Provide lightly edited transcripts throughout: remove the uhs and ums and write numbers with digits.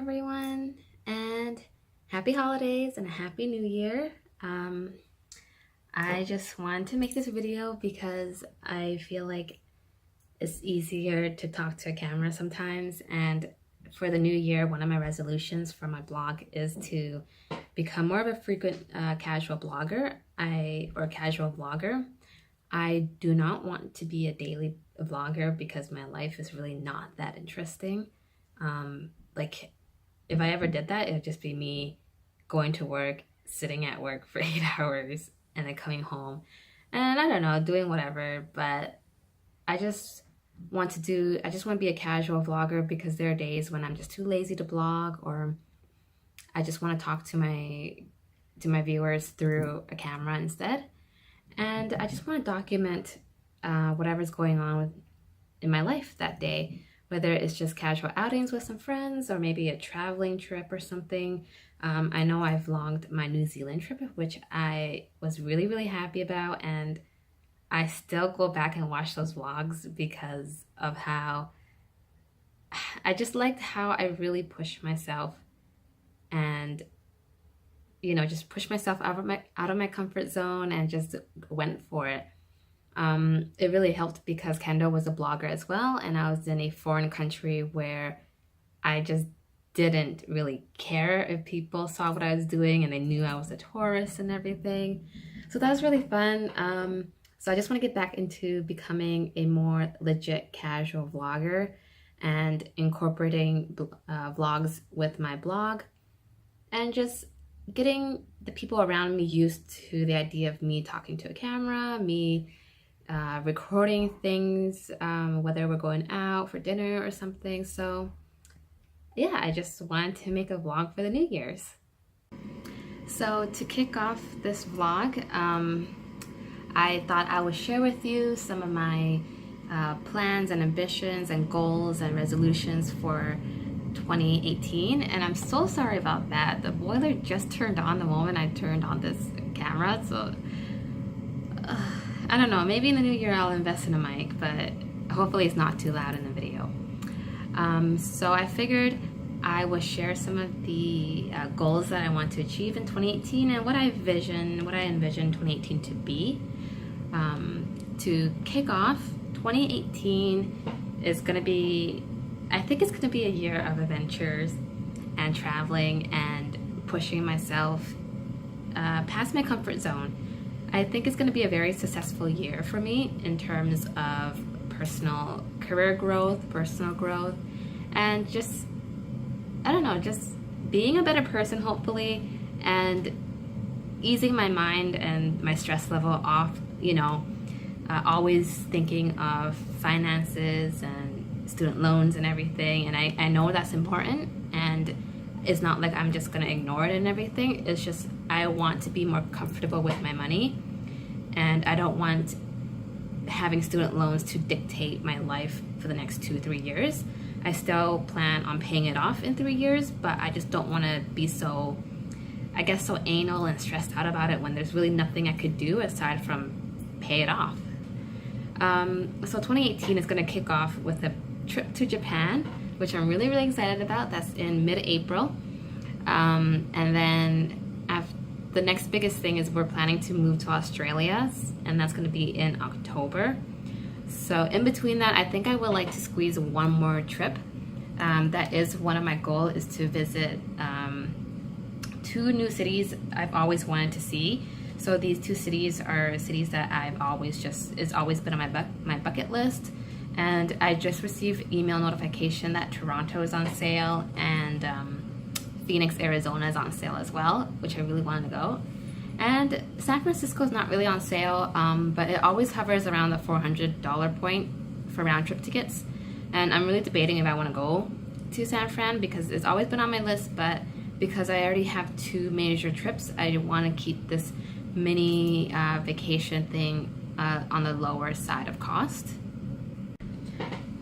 everyone, and happy holidays and a happy new year. I just wanted to make this video because I feel like it's easier to talk to a camera sometimes. And for the new year, one of my resolutions for my blog is to become more of a frequent casual blogger or casual vlogger. I do not want to be a daily vlogger because my life is really not that interesting. Like if I ever did that, it would just be me going to work, sitting at work for 8 hours, and then coming home. And I don't know, doing whatever, but I just want to be a casual vlogger because there are days when I'm just too lazy to blog, or I just want to talk to my viewers through a camera instead. And I just want to document whatever's going on in my life that day, whether it's just casual outings with some friends or maybe a traveling trip or something. I know I vlogged my New Zealand trip, which I was really, really happy about, and I still go back and watch those vlogs because of how I just liked how I really pushed myself and just pushed myself out of my comfort zone and just went for it. It really helped because Kendall was a blogger as well, and I was in a foreign country where I just didn't really care if people saw what I was doing, and they knew I was a tourist and everything. So that was really fun. So I just want to get back into becoming a more legit casual vlogger and incorporating vlogs with my blog, and just getting the people around me used to the idea of me talking to a camera, me recording things, whether we're going out for dinner or something. So yeah, I just wanted to make a vlog for the New Year's. So to kick off this vlog, I thought I would share with you some of my plans and ambitions and goals and resolutions for 2018. And I'm so sorry about that. The boiler just turned on the moment I turned on this camera, so I don't know, maybe in the new year I'll invest in a mic, but hopefully it's not too loud in the video. So I figured I will share some of the goals that I want to achieve in 2018 and what I envision 2018 to be. To kick off, 2018 is going to be, I think it's going to be a year of adventures and traveling and pushing myself past my comfort zone. I think it's going to be a very successful year for me in terms of personal career growth, personal growth, and just, I don't know, just being a better person, hopefully, and easing my mind and my stress level off, always thinking of finances and student loans and everything. And I know that's important, and it's not like I'm just going to ignore it and everything. It's just I want to be more comfortable with my money, and I don't want having student loans to dictate my life for the next 2-3 years. I still plan on paying it off in 3 years, but I just don't want to be so anal and stressed out about it when there's really nothing I could do aside from pay it off. So 2018 is going to kick off with a trip to Japan, which I'm really, really excited about. That's in mid-April. And then the next biggest thing is we're planning to move to Australia, and that's going to be in October. So in between that, I think I would like to squeeze one more trip. That is one of my goals, is to visit 2 new cities I've always wanted to see. So these 2 cities are cities that it's always been on my bucket list. And I just received email notification that Toronto is on sale, and Phoenix, Arizona is on sale as well, which I really wanted to go. And San Francisco is not really on sale, but it always hovers around the $400 point for round trip tickets. And I'm really debating if I want to go to San Fran because it's always been on my list, but because I already have 2 major trips, I want to keep this mini vacation thing on the lower side of cost.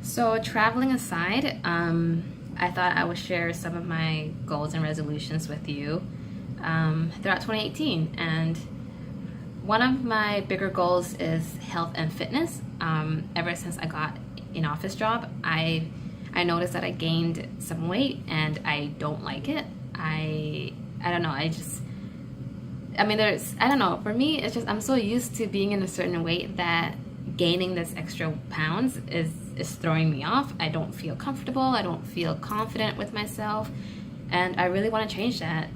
So traveling aside, I thought I would share some of my goals and resolutions with you throughout 2018. And one of my bigger goals is health and fitness. Ever since I got an office job, I I noticed that I gained some weight and I don't like it. I don't know, I don't know, for me, it's just, I'm so used to being in a certain weight that gaining this extra pounds is throwing me off. I don't feel comfortable, I don't feel confident with myself, and I really want to change that.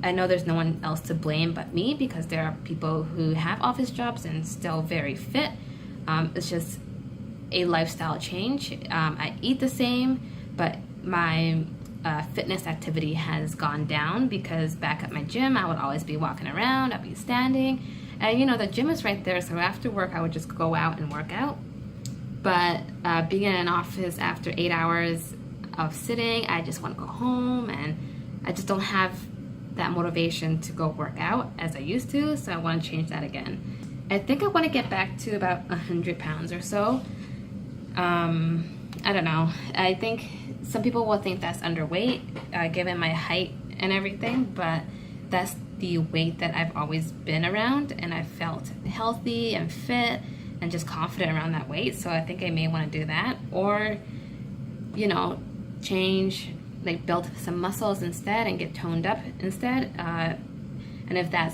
I know there's no one else to blame but me, because there are people who have office jobs and still very fit. It's just a lifestyle change. I eat the same, but my fitness activity has gone down, because back at my gym I would always be walking around, I'd be standing, and you know, the gym is right there, so after work I would just go out and work out. But being in an office after 8 hours of sitting, I just want to go home, and I just don't have that motivation to go work out as I used to, so I want to change that again. I think I want to get back to about 100 pounds or so. I don't know. I think some people will think that's underweight, given my height and everything, but that's the weight that I've always been around, and I felt healthy and fit and just confident around that weight. So I think I may want to do that, or, you know, change, like build some muscles instead and get toned up instead. And if that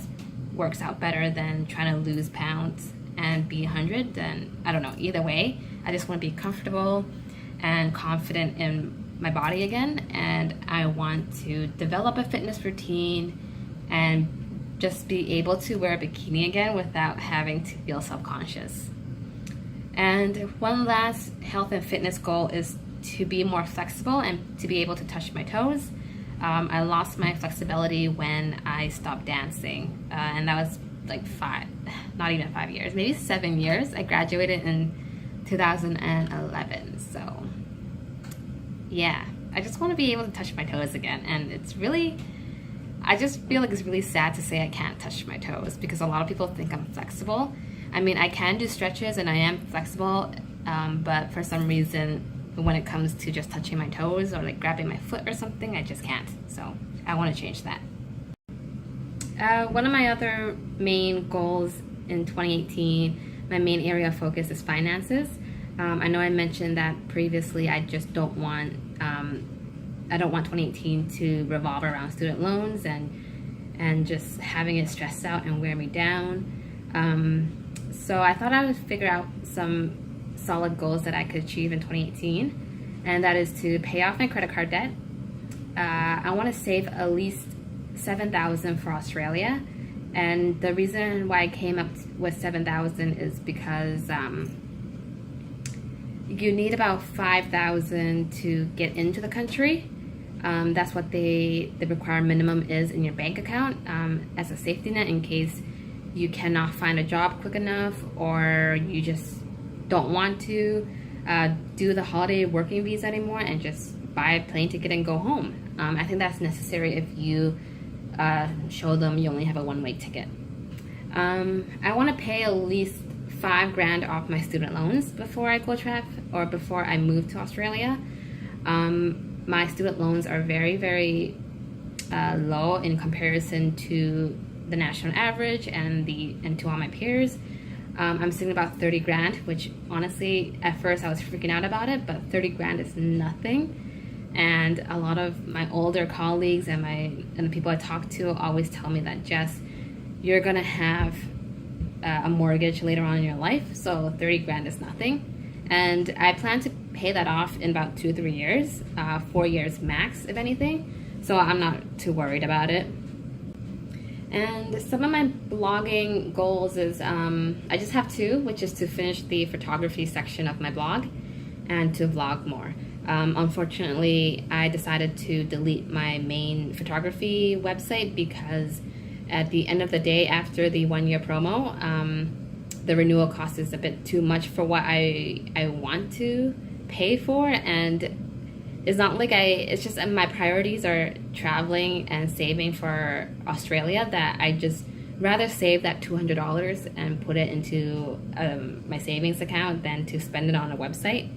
works out better than trying to lose pounds and be 100, then I don't know. Either way, I just want to be comfortable and confident in my body again, and I want to develop a fitness routine and just be able to wear a bikini again without having to feel self-conscious. And one last health and fitness goal is to be more flexible and to be able to touch my toes. I lost my flexibility when I stopped dancing, and that was like not even 5 years, maybe 7 years. I graduated in 2011, so yeah, I just want to be able to touch my toes again. And it's really, I just feel like it's really sad to say I can't touch my toes, because a lot of people think I'm flexible. I mean, I can do stretches and I am flexible, but for some reason, when it comes to just touching my toes or like grabbing my foot or something, I just can't. So I want to change that. One of my other main goals in 2018, my main area of focus is finances. I know I mentioned that previously. I just don't want, I don't want 2018 to revolve around student loans and just having it stress out and wear me down. So I thought I would figure out some solid goals that I could achieve in 2018, and that is to pay off my credit card debt. I want to save at least $7,000 for Australia, and the reason why I came up with $7,000 is because you need about $5,000 to get into the country. That's what the required minimum is in your bank account, as a safety net in case you cannot find a job quick enough, or you just don't want to do the holiday working visa anymore and just buy a plane ticket and go home. I think that's necessary if you show them you only have a one-way ticket. I want to pay at least $5,000 off my student loans before I go or before I move to Australia. My student loans are very, very low in comparison to the national average and to all my peers. I'm sitting about $30,000, which honestly, at first I was freaking out about it, but $30,000 is nothing. And a lot of my older colleagues and the people I talk to always tell me that, Jess, you're gonna have a mortgage later on in your life, so $30,000 is nothing. And I plan to pay that off in about 2 or 3 years, 4 years max, if anything. So I'm not too worried about it. And some of my blogging goals is, I just have two, which is to finish the photography section of my blog and to vlog more. Unfortunately, I decided to delete my main photography website because at the end of the day, after the 1-year promo, the renewal cost is a bit too much for what I want to pay for, and it's not like it's just my priorities are traveling and saving for Australia, that I just rather save that $200 and put it into my savings account than to spend it on a website.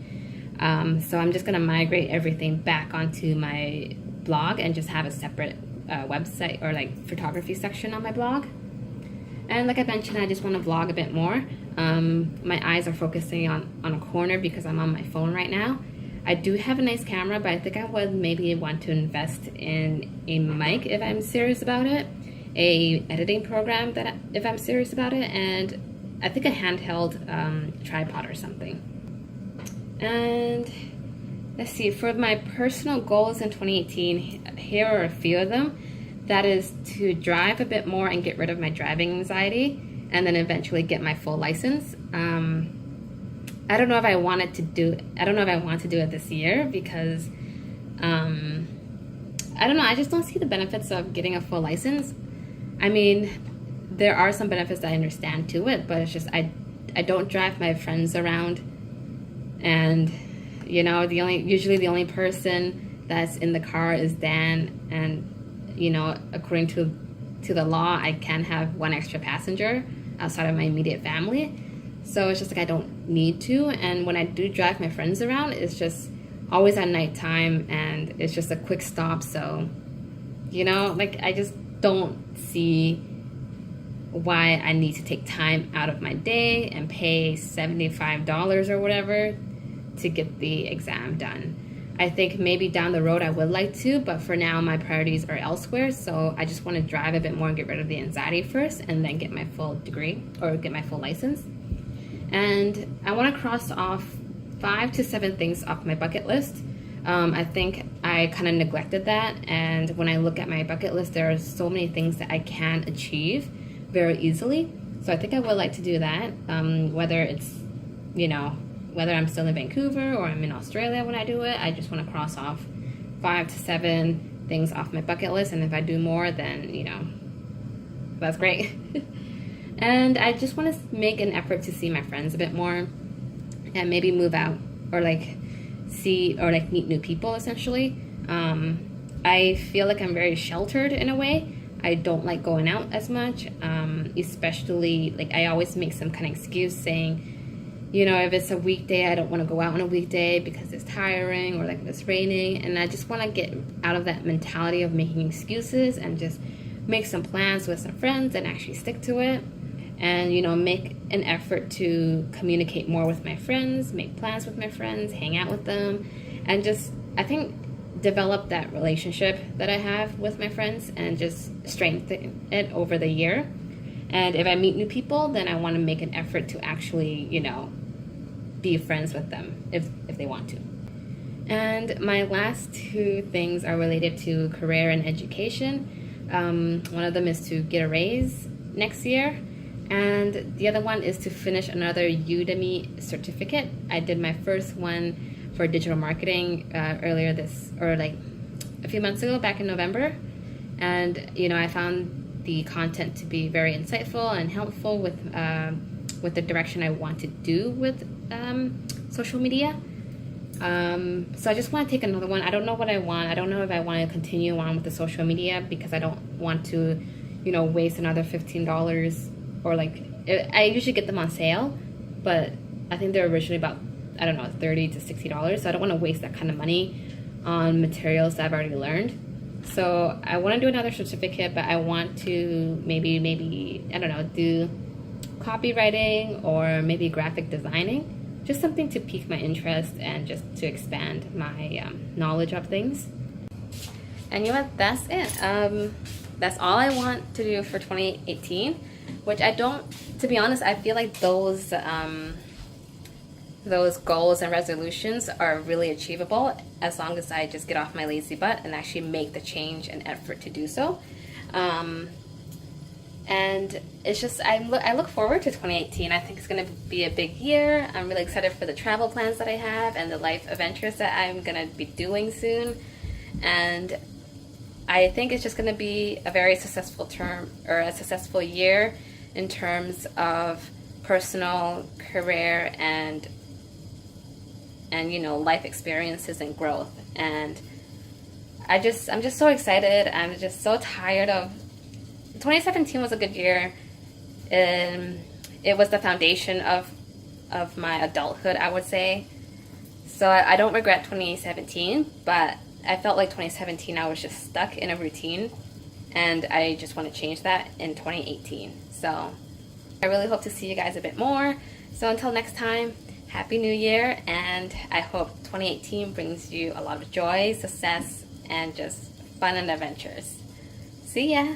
So I'm just gonna migrate everything back onto my blog and just have a separate website or like photography section on my blog. And like I mentioned, I just want to vlog a bit more. My eyes are focusing on a corner because I'm on my phone right now. I do have a nice camera, but I think I would maybe want to invest in a mic if I'm serious about it, a editing program if I'm serious about it, and I think a handheld tripod or something. And let's see, for my personal goals in 2018, here are a few of them. That is to drive a bit more and get rid of my driving anxiety, and then eventually get my full license. I don't know if I want to do it this year because I don't know, I just don't see the benefits of getting a full license. I mean, there are some benefits that I understand to it, but it's just I don't drive my friends around, and you know, usually the only person that's in the car is Dan, and you know, according to the law, I can have one extra passenger outside of my immediate family. So it's just like I don't need to, and when I do drive my friends around, it's just always at nighttime, and it's just a quick stop. So, you know, like I just don't see why I need to take time out of my day and pay $75 or whatever to get the exam done. I think maybe down the road I would like to, but for now my priorities are elsewhere. So I just want to drive a bit more and get rid of the anxiety first, and then get my full degree or get my full license. And I want to cross off 5 to 7 things off my bucket list. I think I kind of neglected that, and when I look at my bucket list, there are so many things that I can achieve very easily. So I think I would like to do that, whether it's, you know, whether I'm still in Vancouver or I'm in Australia when I do it. I just want to cross off 5 to 7 things off my bucket list, and if I do more, then, you know, that's great. And I just want to make an effort to see my friends a bit more, and maybe move out, or like meet new people essentially. I feel like I'm very sheltered in a way. I don't like going out as much, especially like I always make some kind of excuse saying, you know, if it's a weekday, I don't want to go out on a weekday because it's tiring, or like if it's raining. And I just want to get out of that mentality of making excuses and just make some plans with some friends and actually stick to it. And, you know, make an effort to communicate more with my friends, make plans with my friends, hang out with them, and just, I think, develop that relationship that I have with my friends and just strengthen it over the year. And if I meet new people, then I want to make an effort to actually, you know, be friends with them if they want to. And my last 2 things are related to career and education. One of them is to get a raise next year. And the other one is to finish another Udemy certificate. I did my first one for digital marketing a few months ago, back in November. And, you know, I found the content to be very insightful and helpful with the direction I want to do with social media. So I just want to take another one. I don't know what I want. I don't know if I want to continue on with the social media, because I don't want to, you know, waste another $15. Or like, I usually get them on sale, but I think they're originally about, I don't know, $30 to $60. So I don't want to waste that kind of money on materials that I've already learned. So I want to do another certificate, but I want to maybe I don't know, do copywriting or maybe graphic designing. Just something to pique my interest and just to expand my knowledge of things. And you know what? That's it. That's all I want to do for 2018. Which I don't, to be honest, I feel like those goals and resolutions are really achievable as long as I just get off my lazy butt and actually make the change and effort to do so. And it's just, I look forward to 2018. I think it's going to be a big year. I'm really excited for the travel plans that I have and the life adventures that I'm going to be doing soon. And I think it's just going to be a very successful year in terms of personal, career, and you know, life experiences and growth. And I'm just so excited. I'm just so tired of 2017 was a good year. It was the foundation of my adulthood, I would say. So I don't regret 2017, but I felt like 2017 I was just stuck in a routine, and I just want to change that in 2018. So I really hope to see you guys a bit more. So until next time, Happy New Year, and I hope 2018 brings you a lot of joy, success, and just fun and adventures. See ya!